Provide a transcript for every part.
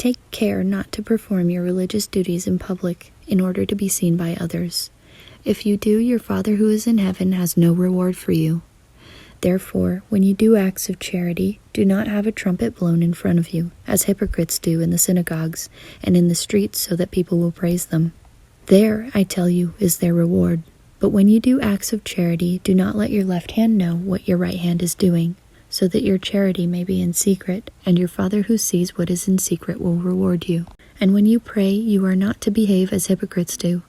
Take care not to perform your religious duties in public in order to be seen by others. If you do, your Father who is in heaven has no reward for you. Therefore, when you do acts of charity, do not have a trumpet blown in front of you, as hypocrites do in the synagogues and in the streets, so that people will praise them. There, I tell you, is their reward. But when you do acts of charity, do not let your left hand know what your right hand is doing, so that your charity may be in secret, and your Father who sees what is in secret will reward you. And when you pray, you are not to behave as hypocrites do.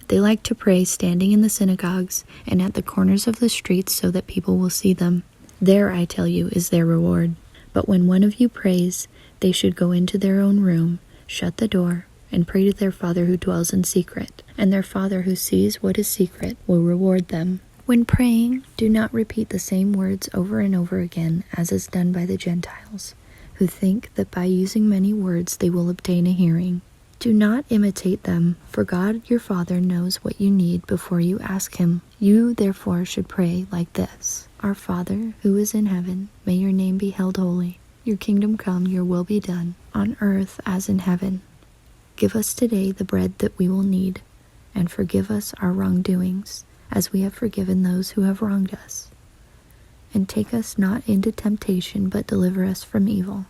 They like to pray standing in the synagogues and at the corners of the streets so that people will see them. There, I tell you, is their reward. But when one of you prays, they should go into their own room, shut the door, and pray to their Father who dwells in secret, and their Father who sees what is secret will reward them. When praying, do not repeat the same words over and over again, as is done by the Gentiles, who think that by using many words they will obtain a hearing. Do not imitate them, for God your Father knows what you need before you ask him. You therefore should pray like this: Our Father, who is in heaven, may your name be held holy. Your kingdom come, your will be done, on earth as in heaven. Give us today the bread that we will need, and forgive us our wrongdoings, as we have forgiven those who have wronged us. And take us not into temptation, but deliver us from evil.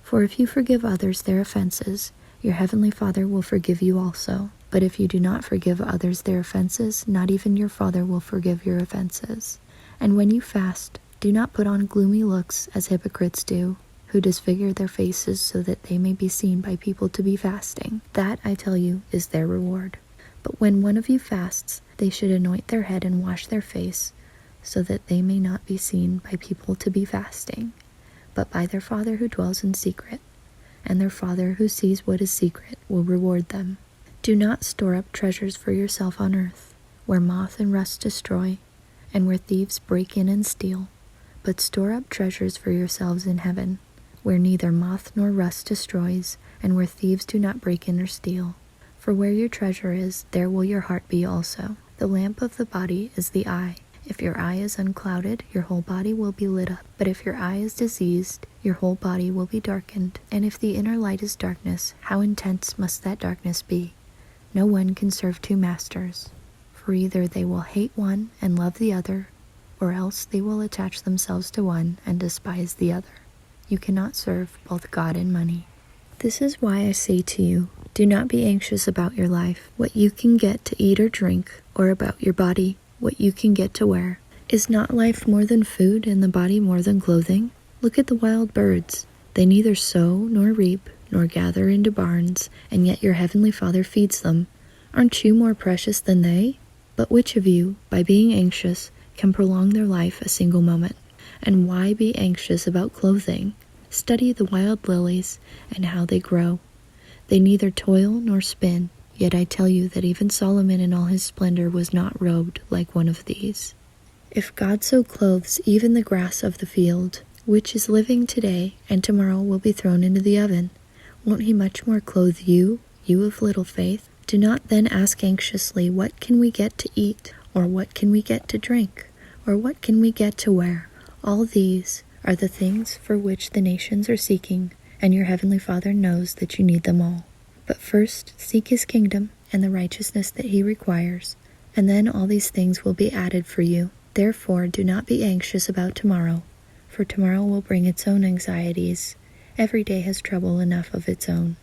For if you forgive others their offenses, your heavenly Father will forgive you also. But if you do not forgive others their offenses, not even your Father will forgive your offenses. And when you fast, do not put on gloomy looks as hypocrites do, who disfigure their faces so that they may be seen by people to be fasting. That, I tell you, is their reward. But when one of you fasts, they should anoint their head and wash their face, so that they may not be seen by people to be fasting, but by their Father who dwells in secret. And their Father who sees what is secret will reward them. Do not store up treasures for yourself on earth, where moth and rust destroy, and where thieves break in and steal, but store up treasures for yourselves in heaven, where neither moth nor rust destroys, and where thieves do not break in or steal. For where your treasure is, there will your heart be also. The lamp of the body is the eye. If your eye is unclouded, your whole body will be lit up. But if your eye is diseased, your whole body will be darkened. And if the inner light is darkness, how intense must that darkness be? No one can serve two masters, for either they will hate one and love the other, or else they will attach themselves to one and despise the other. You cannot serve both God and money. This is why I say to you, do not be anxious about your life, what you can get to eat or drink, or about your body, what you can get to wear. Is not life more than food, and the body more than clothing? Look at the wild birds. They neither sow nor reap nor gather into barns, and yet your heavenly Father feeds them. Aren't you more precious than they? But which of you, by being anxious, can prolong their life a single moment? And why be anxious about clothing? Study the wild lilies and how they grow. They neither toil nor spin. Yet I tell you that even Solomon in all his splendor was not robed like one of these. If God so clothes even the grass of the field, which is living today and tomorrow will be thrown into the oven, won't he much more clothe you, you of little faith? Do not then ask anxiously, what can we get to eat, or what can we get to drink, or what can we get to wear? All these are the things for which the nations are seeking, and your heavenly Father knows that you need them all. But first seek his kingdom and the righteousness that he requires, and then all these things will be added for you. Therefore do not be anxious about tomorrow, for tomorrow will bring its own anxieties. Every day has trouble enough of its own.